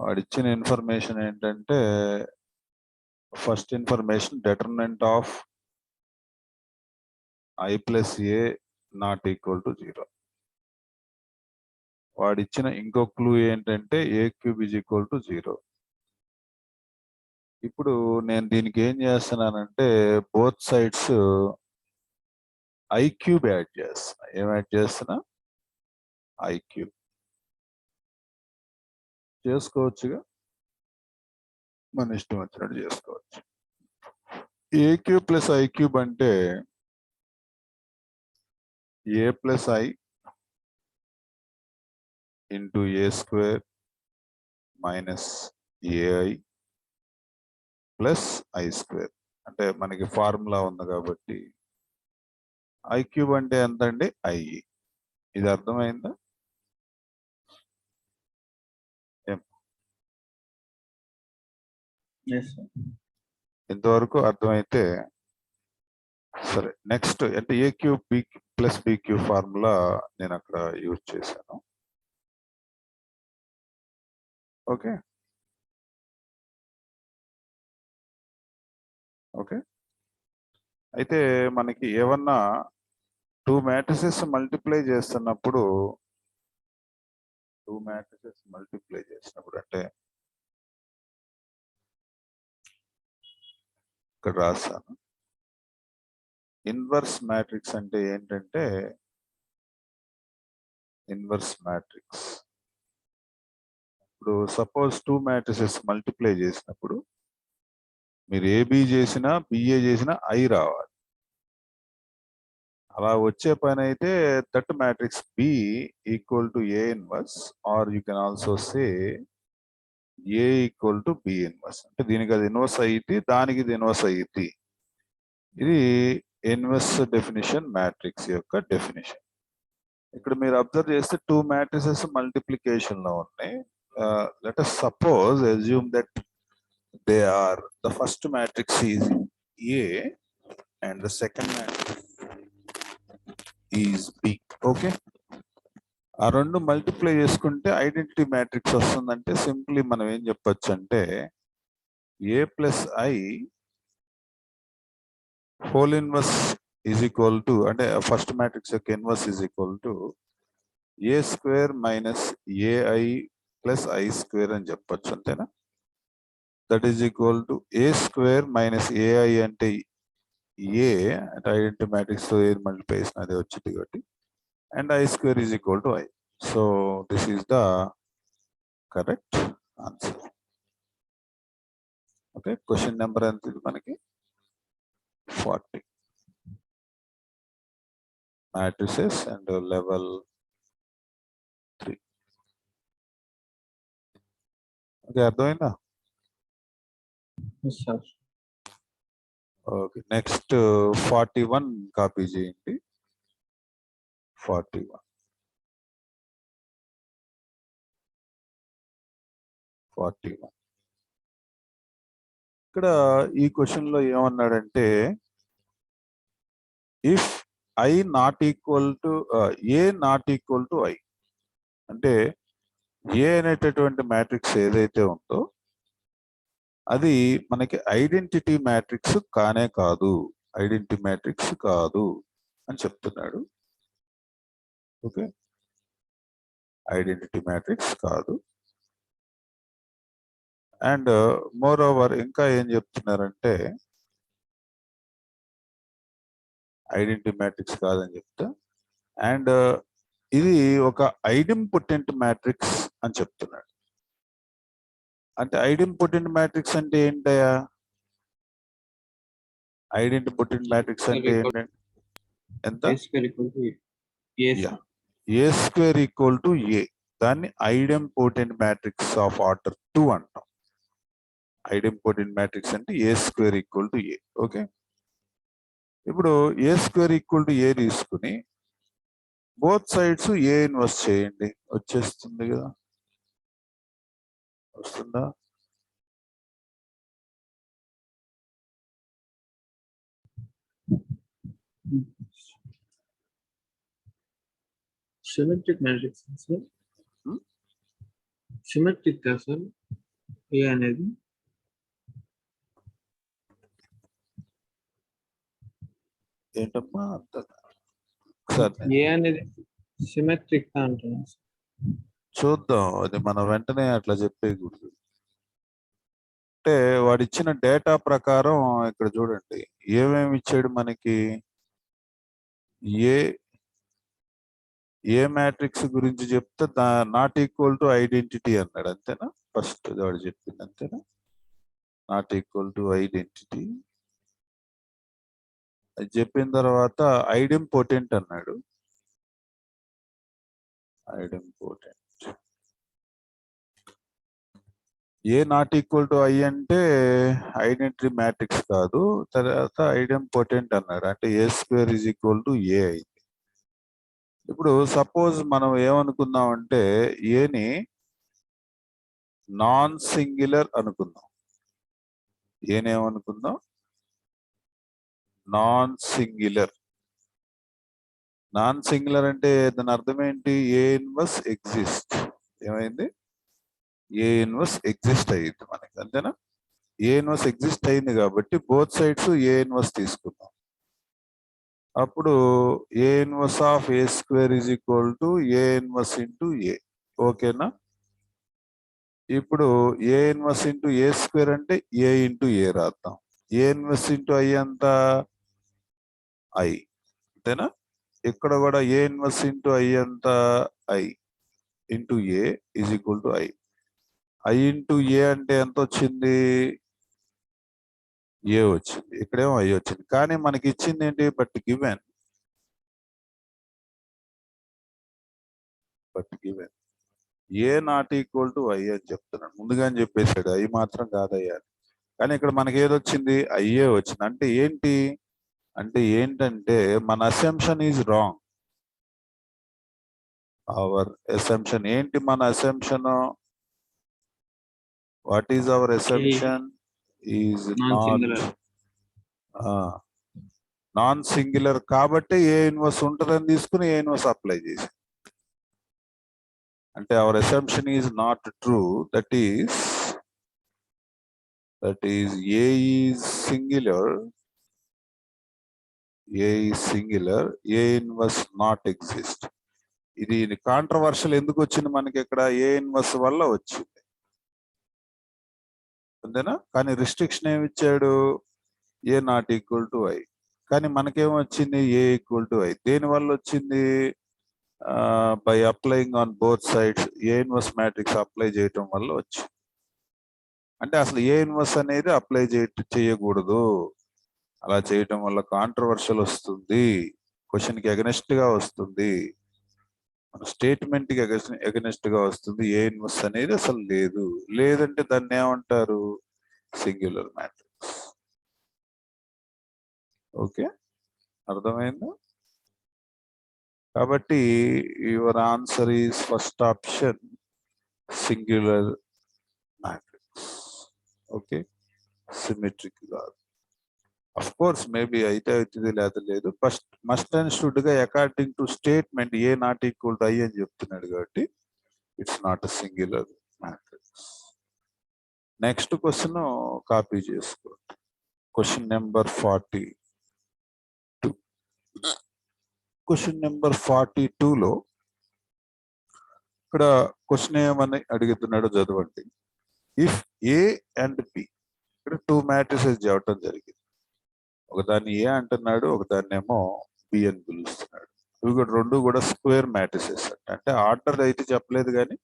వాడిచ్చిన information ఏంటంటే first information determinant of I plus A not equal to 0. వాడిచ్చిన ఇంకో clue ఏంటంటే A cube is equal to 0. ఇప్పుడు నేను దీనికి ఏం చేస్తున్నానంటే both sides I cube add చేస్తున్నా. ఏం యాడ్ చేస్తున్నా? I cube. చేసుకోవచ్చుగా, మన ఇష్టం వచ్చినట్టు చేసుకోవచ్చు. A cube plus I cube అంటే A plus I into A square minus AI plus I square. అంటే మనకి ఫార్ములా ఉంది కాబట్టి I cube అంటే ఎంత అండి? I. ఇది అర్థమైందా? ఇంతవరకు అర్థమైతే సరే. నెక్స్ట్ అంటే A cube B plus B cube formula నేను అక్కడ యూజ్ చేశాను. ఓకే ఓకే అయితే మనకి ఏమన్నా 2 మ్యాట్రిసెస్ మల్టిప్లై చేస్తున్నప్పుడు అంటే ఇక్కడ రాస్తాను. ఇన్వర్స్ మ్యాట్రిక్స్ అంటే ఏంటంటే ఇన్వర్స్ మ్యాట్రిక్స్ ఇప్పుడు సపోజ్ 2 మ్యాట్రిసెస్ మల్టిప్లై చేసినప్పుడు మీరు ఏబి చేసినా బిఏ చేసినా ఐ రావాలి. అలా వచ్చే పని అయితే that matrix B equal to A inverse or you can also say A equal to B inverse. అంటే దీనికి అది ఇన్వర్స్ అయ్యింది, దానికి ఇది ఇన్వర్స్ అయ్యింది. ఇది ఇన్వర్స్ డెఫినిషన్ మ్యాట్రిక్స్ యొక్క డెఫినిషన్. ఇక్కడ మీరు అబ్జర్వ్ చేస్తే 2 మ్యాట్రిసెస్ మల్టిప్లికేషన్ లో ఉన్నాయి. Let us suppose assume that they are the first matrix is A and the second matrix is B. Okay, ఆ రెండు మల్టిప్లై చేసుకుంటే ఐడెంటిటీ మ్యాట్రిక్స్ వస్తుందంటే సింప్లీ మనం ఏం చెప్పొచ్చు అంటే A plus I whole inverse is equal to అంటే first matrix యొక్క inverse is equal to A square minus AI plus I square అని చెప్పొచ్చు. అంతేనా? That is equal to A square minus AI అంటే A అంటే ఐడెంటిటీ మ్యాట్రిక్స్ తో ఏది multiply చేసిన అదే వచ్చింది కాబట్టి and I square is equal to I. So this is the correct answer. Okay, question number ఎంత ఇది మనకి? 40 matrices and level 3. ఓకే, అర్థమైందా? ఓకే, నెక్స్ట్ 41 కాపీ చేయండి. 41 ఇక్కడ ఈ క్వశ్చన్ లో ఏమన్నాడంటే if I not equal to A not equal to I అంటే A అనేటటువంటి మ్యాట్రిక్స్ ఏదైతే ఉందో అది మనకి ఐడెంటిటీ మ్యాట్రిక్స్ కానే కాదు, ఐడెంటిటీ మ్యాట్రిక్స్ కాదు అని చెప్తున్నాడు. ఓకే, ఐడెంటిటీ మ్యాట్రిక్స్ కాదు. అండ్ మోర్ ఓవర్ ఇంకా ఏం చెప్తున్నారంటే ఐడెంటిటీ మ్యాట్రిక్స్ కాదని చెప్తా అండ్ ఇది ఒక ఐడెంపోటెంట్ మ్యాట్రిక్స్ అని చెప్తున్నాడు. అంటే ఐడెంపోటెంట్ మ్యాట్రిక్స్ అంటే ఏంటయ్యా? ఐడెంపోటెంట్ మ్యాట్రిక్స్ అంటే ఏంటంటే ఎంత? A square equal to A. దాన్ని ఐడెంపోటెంట్ మ్యాట్రిక్స్ ఆఫ్ ఆర్డర్ 2 అంటాం. ఐడెంపోటెంట్ మ్యాట్రిక్స్ అంటే A square equal to A. Okay, ఇప్పుడు A square equal to A తీసుకుని బోత్ సైడ్స్ A ఇన్వర్స్ చేయండి, వచ్చేస్తుంది కదా. వస్తుందా? Symmetric matrix. సిమెట్రిక్ సార్ ఏ అనేది ఏంటమ్మా సరే ఏ అనేది సిమెట్రిక్ అంటున్నాను సార్. చూద్దాం, అది మనం వెంటనే అట్లా చెప్పేయకూడదు. అంటే వాడు ఇచ్చిన డేటా ప్రకారం ఇక్కడ చూడండి ఏమేమి ఇచ్చాడు మనకి. ఏ మ్యాట్రిక్స్ గురించి చెప్తే నాట్ ఈక్వల్ టు ఐడెంటిటీ అన్నాడు, అంతేనా? ఫస్ట్ వాడు చెప్పింది అంతేనా, నాట్ ఈక్వల్ టు ఐడెంటిటీ. అది చెప్పిన తర్వాత ఐడెంపోటెంట్ అన్నాడు. ఐడెంపోటెంట్ ఏ నాట్ ఈక్వల్ టు ఐ అంటే ఐడెంటిటీ మ్యాట్రిక్స్ కాదు. తర్వాత ఐడెంపోటెంట్ అన్నాడు, అంటే A square is equal to ఏ అయింది. ఇప్పుడు సపోజ్ మనం ఏమనుకుందాం అంటే ఏని నాన్ సింగులర్ అనుకుందాం. ఏనేమనుకుందాం? Non singular. నాన్ సింగులర్ అంటే దాని అర్థం ఏంటి? A inverse exist. ఏమైంది? ఏ ఇన్వర్స్ ఎగ్జిస్ట్ అయ్యింది మనకి, అంతేనా? ఏ ఇన్వర్స్ ఎగ్జిస్ట్ అయింది కాబట్టి బోత్ సైడ్స్ ఏ ఇన్వర్స్ తీసుకుందాం. అప్పుడు A inverse of A square is equal to A inverse into A. ఓకేనా? ఇప్పుడు A inverse into A square అంటే ఏ ఇంటూ ఏ రాద్దాం. ఏ ఇన్వర్స్ ఇంటూ ఐ అంతా ఐ, అంతేనా? ఇక్కడ కూడా ఏ ఇన్వర్స్ ఇంటూ ఐ అంతా I into A is equal to I. I into A అంటే ఎంత వచ్చింది? ఏ వచ్చింది. ఇక్కడేమో ఐ వచ్చింది. కానీ మనకి ఇచ్చింది ఏంటి? But given a not equal to I అని చెప్తున్నాడు. ముందుగానే చెప్పేశాడు ఐ మాత్రం కాదయ్యా. కానీ ఇక్కడ మనకి ఏదొచ్చింది? ఐఏ వచ్చింది. అంటే ఏంటి? అంటే ఏంటంటే మన assumption is wrong. Our assumption ఏంటి? మన assumption what is our assumption? Is non singular కాబట్టి ఏ ఇన్వర్స్ ఉంటుందని తీసుకుని ఏ ఇన్వర్స్ అప్లై చేసి, అంటే our assumption is not true. That is A is singular. A is singular, A inverse not exist. ఇది controversial ఎందుకు వచ్చింది మనకి? ఇక్కడ ఏ ఇన్వర్స్ వల్ల వచ్చింది, అంతేనా? కానీ రిస్ట్రిక్షన్ ఏమి ఇచ్చాడు? ఏ నాట్ ఈక్వల్ టు ఐ. కానీ మనకేమొచ్చింది? ఏ ఈక్వల్ టు ఐ. దేని వల్ల వచ్చింది? By applying on both sides A inverse matrix apply చేయటం వల్ల వచ్చింది. అంటే అసలు ఏ ఇన్వర్స్ అనేది అప్లై చేయకూడదు. అలా చేయటం వల్ల కాంట్రవర్షియల్ వస్తుంది, క్వశ్చన్కి అగెనెస్ట్ గా వస్తుంది, మన స్టేట్మెంట్ కి అగెనెస్ట్ గా వస్తుంది. ఏ ఇన్వర్స్ అనేది అసలు లేదు. లేదంటే దాన్ని ఏమంటారు? Singular matrix. ఓకే, అర్థమైందా? కాబట్టి your answer is first option, singular matrix. Okay, symmetric కాదు. అఫ్ కోర్స్ మేబీ అయితే అవుతుంది లేదా లేదు. ఫస్ట్ మస్ట్ అండ్ షుడ్ గా according to statement A not equal to I అని చెప్తున్నాడు కాబట్టి it's not a singular matrix. Next question copy చేసుకోండి. Question number 42. క్వశ్చన్ నెంబర్ 42లో ఇక్కడ క్వశ్చన్ ఏమని అడుగుతున్నాడో చదవండి. ఇఫ్ ఏ అండ్ బి, ఇక్కడ 2 మ్యాట్రిసెస్ చెప్పడం జరిగింది. ఒకదాన్ని ఏ అంటున్నాడు, ఒకదాన్ని ఏమో బి అని పిలుస్తున్నాడు. ఇవి కూడా రెండు కూడా స్క్వేర్ మ్యాట్రిసెస్ అంటే ఆర్డర్ అయితే చెప్పలేదు కానీ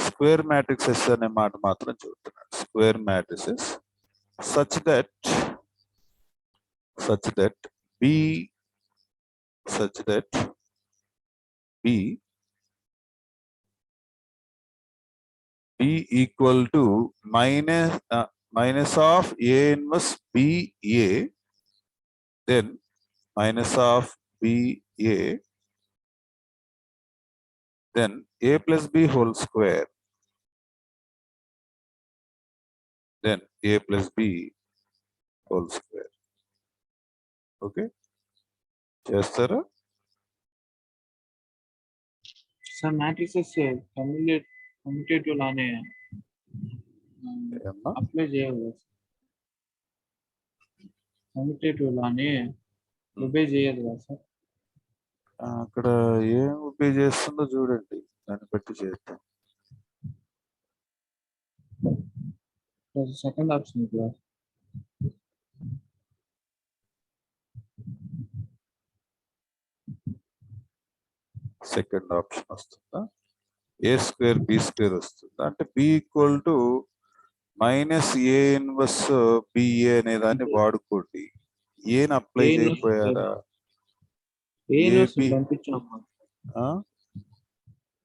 స్క్వేర్ మ్యాట్రిసెస్ అనే మాట మాత్రం చెబుతున్నాడు. Square matrices such that be equal to minus of A inverse BA, then minus of BA, then A plus B whole square, then A plus B whole square. Okay, చేస్తారా? Sir matrices familiar commutative లానే ఏమ్మా apply చేయాలి కదా sir commutative లానే obey చేయాలి కదా sir అక్కడ ఏం ఉపయోగ చేస్తుందో చూడండి, దాన్ని బట్టి చేద్దాం. సెకండ్ ఆప్షన్ కదా సెకండ్ ఆప్షన్ వస్తుందా? ఏ స్క్వేర్ బి స్క్వేర్ వస్తుందా? అంటే B equal to minus A inverse B A అనే దాన్ని వాడుకోండి. ఏని అప్లై చేయకపోయారా? ఏ ఇన్వర్స్ ఏబి పంపించాము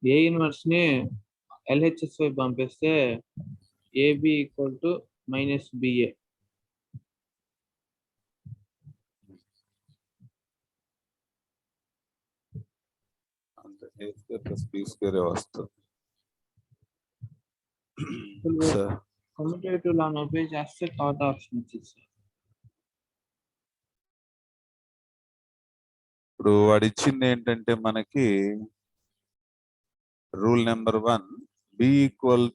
ఏ ఇన్వర్స్ ని LHS పంపిస్తే A B equal to minus B A అంటే A square plus B square వస్తుంది. సార్ కమ్యూటేటివ్ లాని ఒబే చేస్తే థర్డ్ ఆప్షన్ వచ్చింది ఇప్పుడు వాడు ఇచ్చింది ఏంటంటే మనకి rule number 1, B equal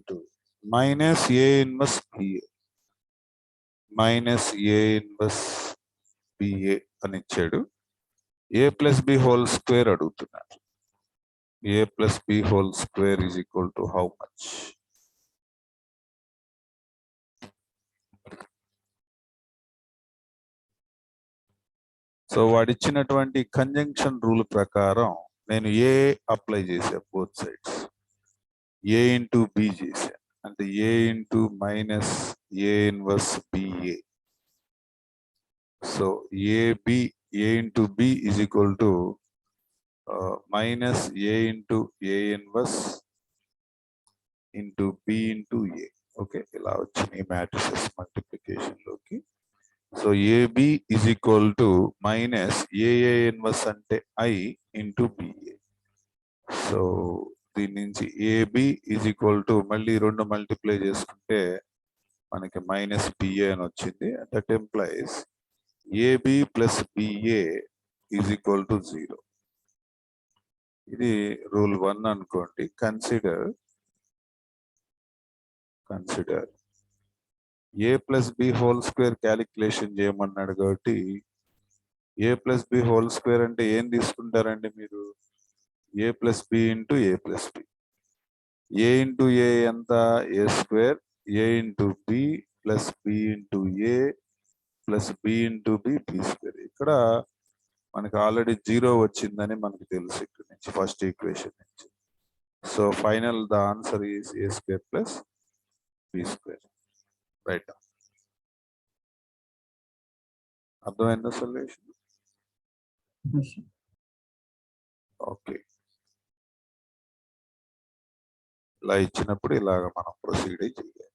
to minus A inverse B A అని ఇచ్చాడు. A plus B whole square అడుగుతున్నాడు. A plus B whole square is equal to how much? So వాడిచ్చినటువంటి కంజంక్షన్ రూల్ ప్రకారం నేను ఏ అప్లై చేశా, both sides A into B చేశా, అంటే A into minus A inverse B A. So A B A into B is equal to minus A into A inverse into B into A. Okay, ఇలా వచ్చినాయి matrices multiplication లోకి. So A B is equal to minus ఏఏ inverse అంటే I into BA. So దీని నుంచి AB is equal to మళ్ళీ 2 multiply చేసుకుంటే మనకి మైనస్ బిఏ అని వచ్చింది. That implies A B plus B A is equal to 0. ఇది రూల్ 1 అనుకోండి. Consider A plus B whole square calculation చేయమన్నాడు కాబట్టి A plus B whole square అంటే ఏం తీసుకుంటారండి మీరు? A plus B into A plus B. A into A ఎంత? A square. A into B plus B into A plus B into B B square. ఇక్కడ మనకి already 0 వచ్చిందని మనకు తెలుసు ఇక్కడ నుంచి, ఫస్ట్ ఈక్వేషన్ నుంచి. So final the answer is A square plus B square. Right, అర్థమైందా సొల్యూషన్? ఓకే, ఇలా ఇచ్చినప్పుడు ఇలాగ మనం ప్రొసీడ్ చేయాలి.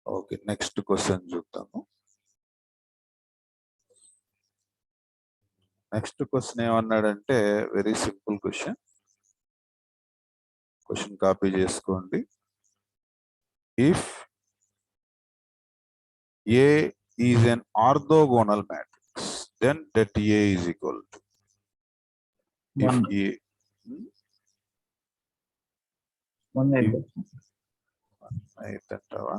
ఓకే, నెక్స్ట్ క్వశ్చన్ చూద్దాము. నెక్స్ట్ క్వశ్చన్ ఏమన్నాడంటే very simple question. Question copy చేసుకోండి. If A is an orthogonal matrix then that A is equal to if A అయితంటావా?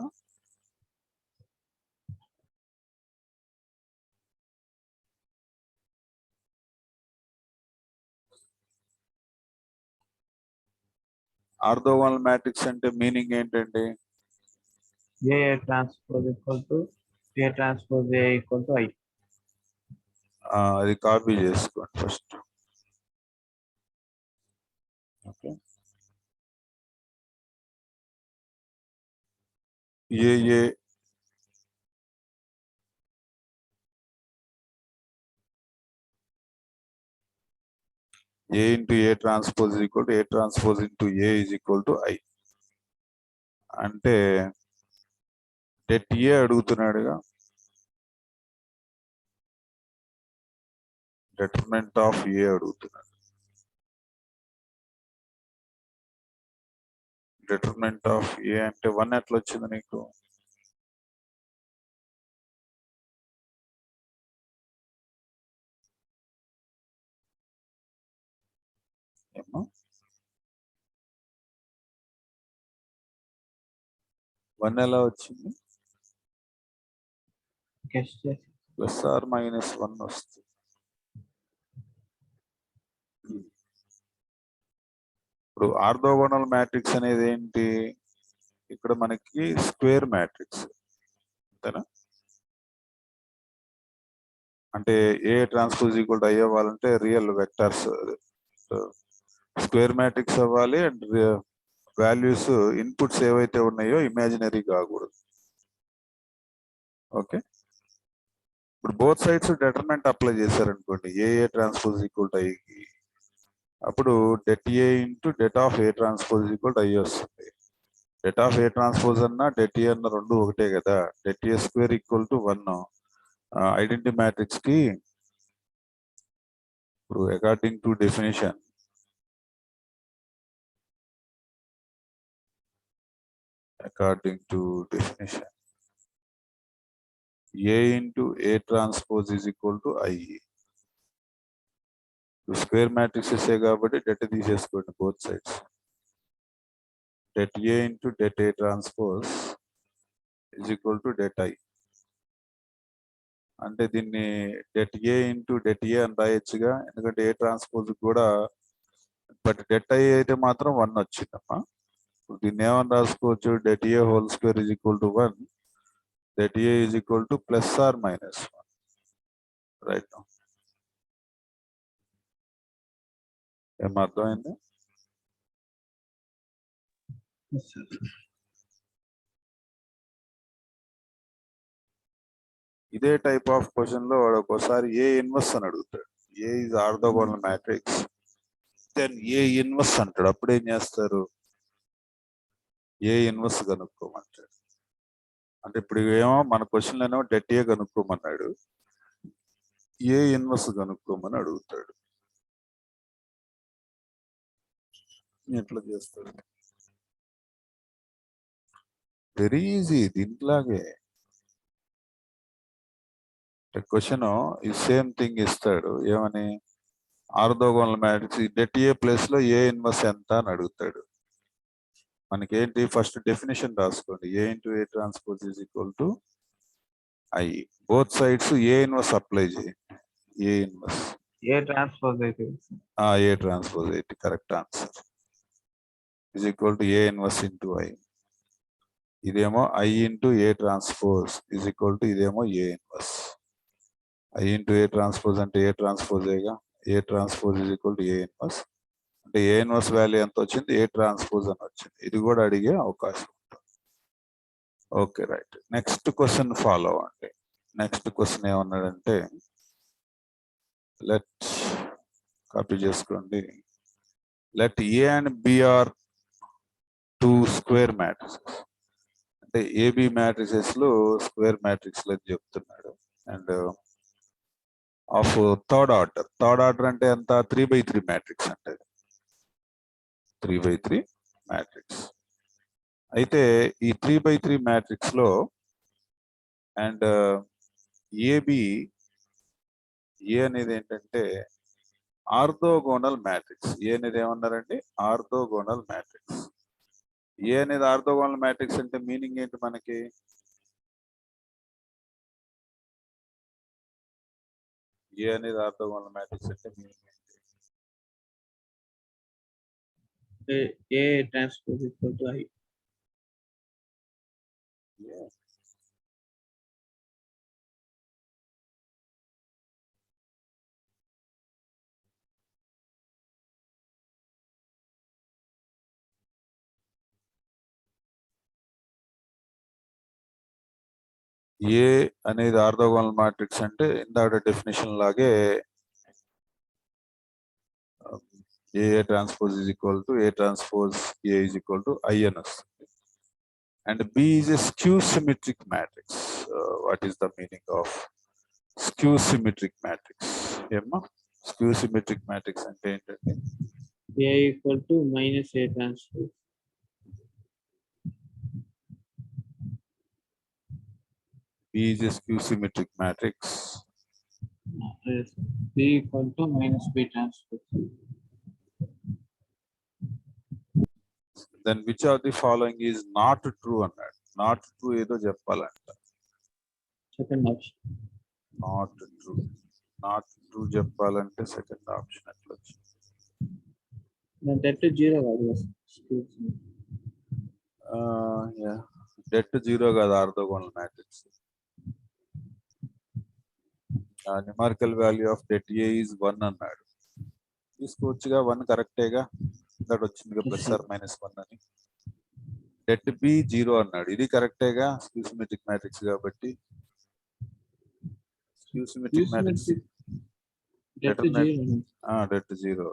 ఆర్థోగోనల్ మ్యాట్రిక్స్ అంటే మీనింగ్ ఏంటండి? A transpose equal to A transpose A equal to I. అది copy చేసుకోండి first. Okay, A into A transpose equal to A transpose into A is equal to I. అంటే det A అడుగుతున్నాడుగా, determinant of ఏ అడుగుతున్నాడు. Determinant of ఏ అంటే 1 ఎట్లా వచ్చింది నీకు? ఏమో 1 ఎలా వచ్చింది? గెస్ చేసి ప్లస్ ఆర్ మైనస్ 1 వస్తుంది. ఇప్పుడు ఆర్థోగోనల్ మ్యాట్రిక్స్ అనేది ఏంటి? ఇక్కడ మనకి స్క్వేర్ మ్యాట్రిక్స్ అంతేనా? అంటే ఏ ట్రాన్స్పోజ్ ఈక్వల్ టు ఐ అవ్వాలంటే రియల్ వెక్టర్స్ స్క్వేర్ మ్యాట్రిక్స్ అవ్వాలి అండ్ వాల్యూస్ ఇన్పుట్స్ ఏవైతే ఉన్నాయో ఇమాజినరీ కాకూడదు. ఓకే, ఇప్పుడు బోత్ సైడ్స్ డెటర్మెంట్ అప్లై చేశారనుకోండి ఏ ట్రాన్స్పోజ్ ఈక్వల్ టు ఐకి, అప్పుడు det A into det of A transpose equal to I వస్తుంది. డెట్ ఆఫ్ ఏ ట్రాన్స్పోజ్ అన్న డెట్ ఏ అన్న రెండు ఒకటే కదా. Det A square equal to 1 identity matrix కి ఇప్పుడు according to definition A into A transpose is equal to I. Square matrices కాబట్టి debt తీసేసుకోండి both sides. Det A into det A transpose is equal to det I. అంటే దీన్ని det A into det A అని రాయొచ్చుగా, ఎందుకంటే A transpose కూడా, but det I అయితే మాత్రం 1 వచ్చిందమ్మా. దీన్ని ఏమని రాసుకోవచ్చు? det A whole square is equal to 1. Det A is equal to plus or minus 1. Right now. ఏం అర్థమైంది? ఇదే టైప్ ఆఫ్ క్వశ్చన్ లో వాడు ఒక్కోసారి ఏ ఇన్వర్స్ అని అడుగుతాడు. A is orthogonal matrix, then A inverse అంటాడు. అప్పుడు ఏం చేస్తారు? ఏ ఇన్వర్స్ కనుక్కోమంటాడు. అంటే ఇప్పుడు ఏమో మన క్వశ్చన్ ఏమో డెట్ ఏ కనుక్కోమన్నాడు, ఏ ఇన్వర్స్ కనుక్కోమని అడుగుతాడు. ఎట్లా చేస్తాడు? Very easy. దీంట్లాగే క్వశ్చన్ ఈ సేమ్ థింగ్ ఇస్తాడు. ఏమని? Orthogonal matrix det A place లో ఏ ఇన్వర్స్ ఎంత అని అడుగుతాడు. మనకేంటి? ఫస్ట్ డెఫినేషన్ రాసుకోండి. A into A transpose is equal to I. Both sides A inverse apply చేయండి. ఏ ఇన్వర్స్ ఏ ట్రాన్స్పోజ్ అయితే ఏ ట్రాన్స్పోజ్ అయితే correct answer is equal to A inverse into I. ఇదేమో I into A transpose is equal to ఇదేమో A inverse. I into A transpose అంటే A ట్రాన్స్పోజేగా. A transpose is equal to A inverse అంటే A inverse value ఎంత వచ్చింది? A transpose అని వచ్చింది. ఇది కూడా అడిగే అవకాశం ఉంటుంది. Okay right. Next question follow అవ్వండి. నెక్స్ట్ క్వశ్చన్ ఏమన్నాడంటే, లెట్ కాపీ చేసుకోండి. Let A and B are 2 square matrices. అంటే ఏబి మ్యాట్రిసెస్ లో స్క్వేర్ మ్యాట్రిక్స్ అని చెప్తున్నాడు. అండ్ ఆఫ్ థర్డ్ ఆర్డర్ అంటే ఎంత? 3/3 మ్యాట్రిక్స్ అంటే 3/3 మ్యాట్రిక్స్. అయితే ఈ 3/3 మ్యాట్రిక్స్ లో అండ్ ఏబి ఏ అనేది ఏంటంటే ఆర్థోగోనల్ మ్యాట్రిక్స్. ఏ అనేది ఏమన్నారండి? Orthogonal matrix. ఏ అనేది ఆర్థోగోనల్ మ్యాట్రిక్స్ అంటే మీనింగ్ ఏంటి మనకి? ఏ అనేది ఆర్థోగోనల్ మ్యాట్రిక్స్ అంటే మీనింగ్ ఏంటి? A transpose equal to I. A అనేది ఆర్థోగోనల్ మ్యాట్రిక్స్ అంటే ఇందాక డెఫినేషన్ లాగే A transpose is equal to A transpose A is equal to I అని వస్తుంది. And B is a skew symmetric matrix. What is the meaning of skew symmetric matrix? ఏమ్మా skew symmetric matrix అంటే ఏంటంటే A equal to minus A transpose. B is a skew symmetric matrix. B equal to minus B transpose. Then which of the following is not true అన్నాడు. Not true ఏదో చెప్పాలంట. Second option. Not true చెప్పాలంటే second option ఎట్లా వచ్చింది? Det 0 కాదు. Det 0 కాదు, orthogonal matrix. Numerical value of det A is 1 అన్నాడు. తీసుకోవచ్చుగా, 1 కరెక్టేగా, ఇక్కడ వచ్చిందిగా ప్లస్ ఆర్ మైనస్ 1 అని. డెట్ బి 0 అన్నాడు, ఇది కరెక్టేగా, స్క్యూ సిమెట్రిక్ మ్యాట్రిక్స్ కాబట్టి. స్క్యూ సిమెట్రిక్ మ్యాట్రిక్స్ డెట్ 0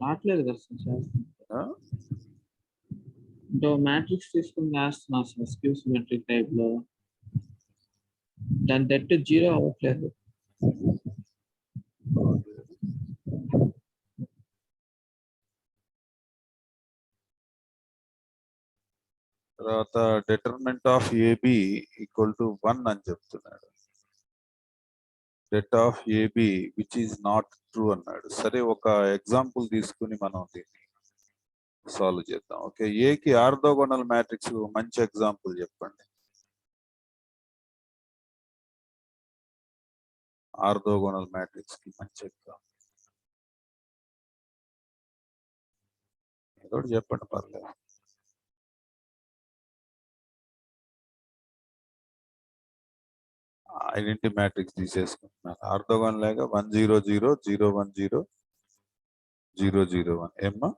రావట్లేదు కదా సార్. మ్యాట్రిక్స్ తీసుకుని రాస్తున్నా సార్ స్క్యూ సిమెట్రిక్ టైప్ లో, దాని డెట్ 0 అవ్వట్లేదు. తర్వాత determinant of A B equal to 1 అని చెప్తున్నాడు. Det of A B which is not true అన్నాడు. సరే, ఒక ఎగ్జాంపుల్ తీసుకుని మనం దీన్ని సాల్వ్ చేద్దాం. ఓకే, ఏకి ఆర్థోగోనల్ మ్యాట్రిక్స్ మంచి ఎగ్జాంపుల్ చెప్పండి. ఆర్థోగోనల్ మ్యాట్రిక్స్ కి మంచి ఎగ్జాంపుల్ ఏదో చెప్పండి, పర్లేదు. Identity matrix తీసేసుకుంటున్నాను. ఆర్థోగోనల్ లేక 1 0 0 0 1 0 0 0 1 ఏమ్మా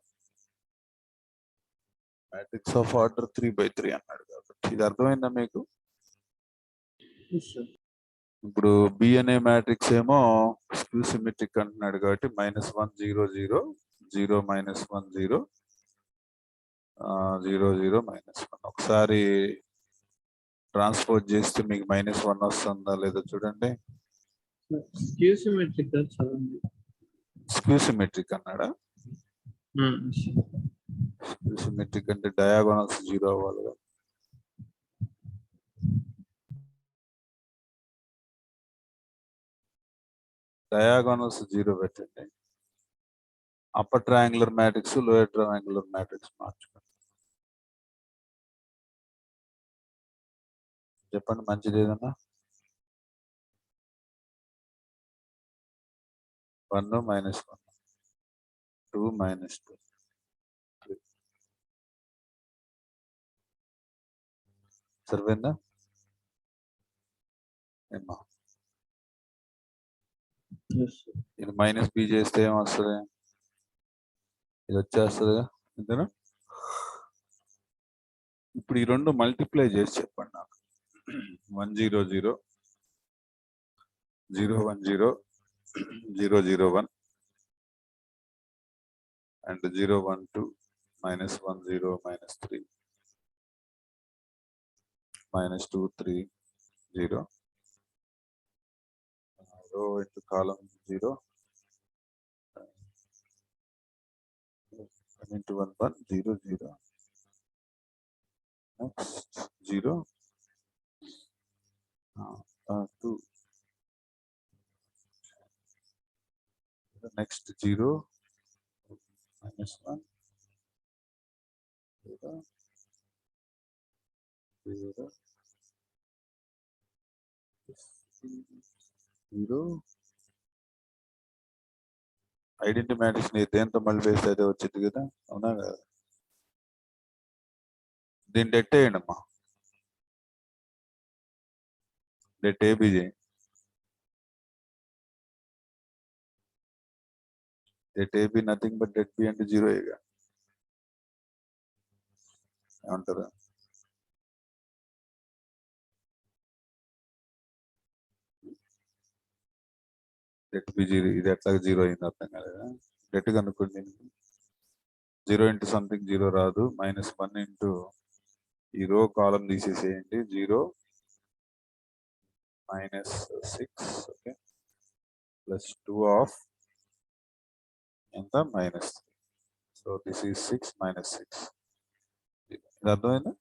మ్యాట్రిక్స్ ఆఫ్ ఆర్డర్ 3/3 అన్నాడు కాబట్టి ఇది అర్థమైందా మీకు? ఇప్పుడు బి అనే మ్యాట్రిక్స్ ఏమో స్క్యూ సిమెట్రిక్ అంటున్నాడు కాబట్టి -1 0 0 0 -1 0 0 0 -1. ఒకసారి ట్రాన్స్పోజ్ చేస్తే మీకు -1 వస్తుందా లేదో చూడండి. స్క్యూ సిమెట్రిక్ చదవండి. స్క్యూ సిమెట్రిక్ అన్నాడా? స్క్యూ సిమెట్రిక్ అంటే డయాగోనల్స్ 0 అవ్వాలి. డయాగోనల్స్ 0 పెట్టండి. Upper triangular matrix, lower triangular matrix మార్చుకోండి. చెప్పండి మంచిది ఏదన్నా. 1 -1 2 -2 3 సరిపోయిందా? ఏమా ఇది -b చేస్తే ఏమొస్తుంది? ఇది వచ్చేస్తుందిగా, అంతేనా? ఇప్పుడు ఈ రెండు మల్టిప్లై చేసి చెప్పండి నాకు. 1 0 0 0 1 0 0 0 1 and 0 1 2 -1 0 -3 -2 3 0 row into column 0 into 1 1 0 0 next 0 2 next 0 -1 0 0 0 identity matrix ని దేంతో మళ్ళీ వేస్తే అదే వచ్చింది కదా, అవునా కదా? దీన్ని డెట్ వేయండి అమ్మా. డెట్ ఏబి చేయండి. Det A B nothing but det B అంటే 0 ఏమంటారు? డెట్ బి 0, ఇది ఎట్లా 0 అయింది అర్థం కాలేదా? డెట్ కనుక్కోండి. 0 ఇంటూ సంథింగ్ 0 రాదు. -1 ఇంటూ ఈ రో కాలం తీసేసేయండి. 0 -6 ఓకే +2 ఆఫ్ ఎంత -3. So this is 6 -6. ఇది అర్థమైందా?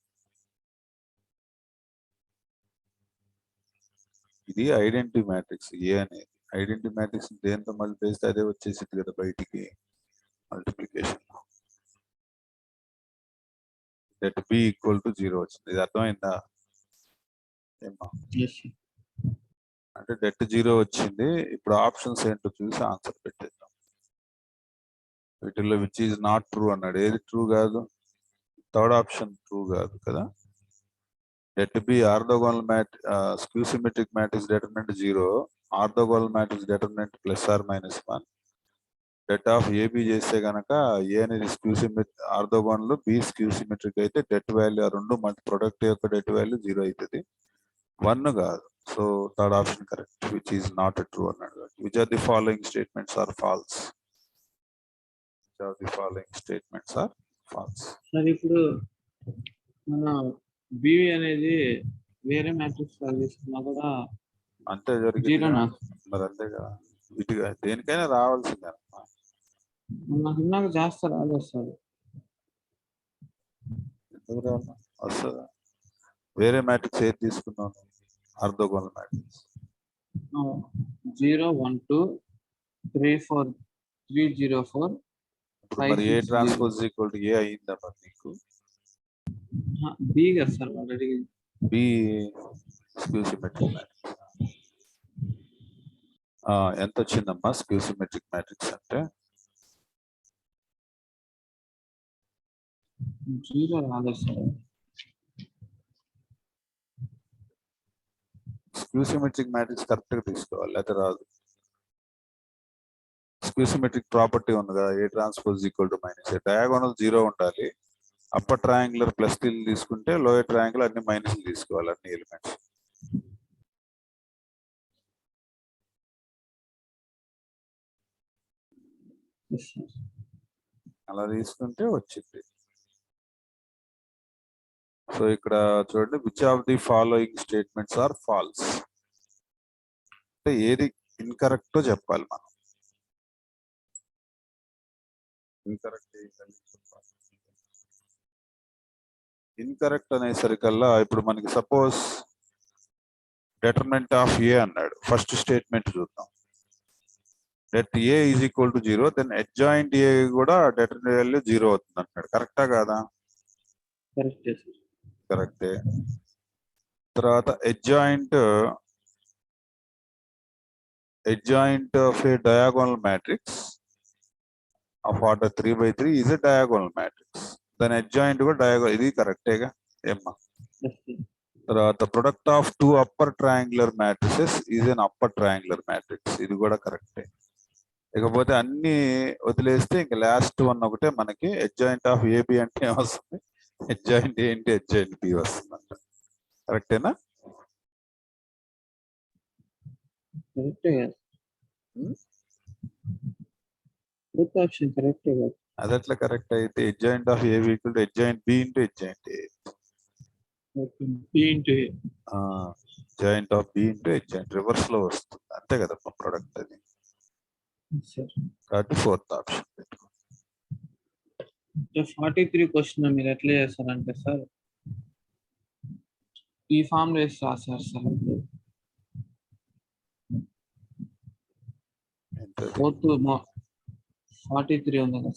ఇది ఐడెంటిటీ మ్యాట్రిక్స్ ఏ అనేది. ఐడెంటిటీ మ్యాట్రిక్స్ దేంతో మళ్ళీ వేస్తే అదే వచ్చేసింది కదా బయటికి multiplication. Det B equal to 0 వచ్చింది. ఇది అర్థమైందా? ఏమ్మా? yes sir. అంటే డెట్ 0 వచ్చింది. ఇప్పుడు ఆప్షన్స్ ఏంటో చూసి ఆన్సర్ పెట్టేద్దాం. వీటిల్లో విచ్ ఈజ్ నాట్ ట్రూ అన్నాడు. ఏది ట్రూ కాదు? థర్డ్ ఆప్షన్ ట్రూ కాదు కదా. Det B orthogonal skew symmetric matrix determinant 0, orthogonal matrix determinant +or-1. Det of A B చేస్తే గనక ఏ అనేది skew symmetric orthogonal, B skew symmetric అయితే డెట్ వాల్యూ రెండు ప్రొడక్ట్ యొక్క డెట్ వాల్యూ 0 అవుతుంది, 1 కాదు. So third option correct, which is not true అన్నాడు. Which are the following statements are false? Which are the following statements are false? Sir ఇప్పుడు మన B అనేది వేరే మ్యాట్రిక్స్ తీసుకున్నా కూడా అంతే జరిగింది జీరోనా? మరి. అంతే కదా, ఇటుగా దేనికైనా రావాల్సిందే. నాకు ఇందాక చేస్తా రాలేదు సార్. ఎందుకు రావాలి? వస్తుందా? వేరే మ్యాట్రిక్స్ ఏది తీసుకున్నాను? Orthogonal matrix 0 1 2 3 4 3 0 4. ఇప్పుడు మరి A transpose equal to A అయిందా మరి నీకు? బి కదా sir already. B skew symmetric matrix. ఎంత వచ్చిందమ్మా స్క్యూ సిమెట్రిక్ మ్యాట్రిక్స్ అంటే? 0 రాలేదు sir. Skew symmetric matrix correct గా తీసుకోవాలి, లేకపోతే రాదు. స్క్యూ సిమెట్రిక్ ప్రాపర్టీ ఉంది కదా, A transpose equal to minus A. Diagonal 0 ఉండాలి. అప్పర్ ట్రయాంగులర్ ప్లస్ తీసుకుంటే లోయర్ ట్రయాంగులర్ అన్ని మైనస్ తీసుకోవాలి, అన్ని ఎలిమెంట్స్. అలా తీసుకుంటే వచ్చింది. సో ఇక్కడ చూడండి, which of the following statements are false అంటే ఏది ఇన్కరెక్ట్ చెప్పాలి మనం. ఇన్కరెక్ట్ చెప్పాలి. ఇన్కరెక్ట్ అనేసరికల్లా ఇప్పుడు మనకి సపోజ్ డిటర్మినెంట్ ఆఫ్ ఏ అన్నాడు. ఫస్ట్ స్టేట్మెంట్ చూద్దాం. Det A is equal to 0, then adjoint A కూడా డిటర్మినెంట్ వాల్యూ 0 అవుతుంది అంటున్నాడు. కరెక్టా కాదా? కరెక్టే. తర్వాత adjoint of A diagonal matrix of order 3/3 is a diagonal matrix. దాని అడ్జాయింట్ కూడా డయాగోనల్, ఇది కరెక్టేగా ఏమ్మా? తర్వాత product of 2 upper triangular matrices is an upper triangular matrix, ఇది కూడా కరెక్టే. ఇకపోతే అన్ని వదిలేస్తే ఇంకా లాస్ట్ వన్ ఒకటే మనకి అడ్జాయింట్ ఆఫ్ ఏబి అంటే ఏమొస్తుంది? అడ్జాయింట్ ఏ అంటే అడ్జాయింట్ బి వస్తుందంట. కరెక్టేనా? అదట్లా కరెక్ట్ అయితే adjoint of A B equal to adjoint B into adjoint A. Joint of B into adjoint reverse లో వస్తుంది, అంతే కదా ప్రొడక్ట్ అది. కాబట్టి ఫోర్త్ ఆప్షన్ పెట్టుకో. 43 క్వశ్చన్ మీరు ఎట్లా చేస్తారంటే సార్, ఈ ఫామ్ వేసి రాశారు సార్. 43 ఉంది కదా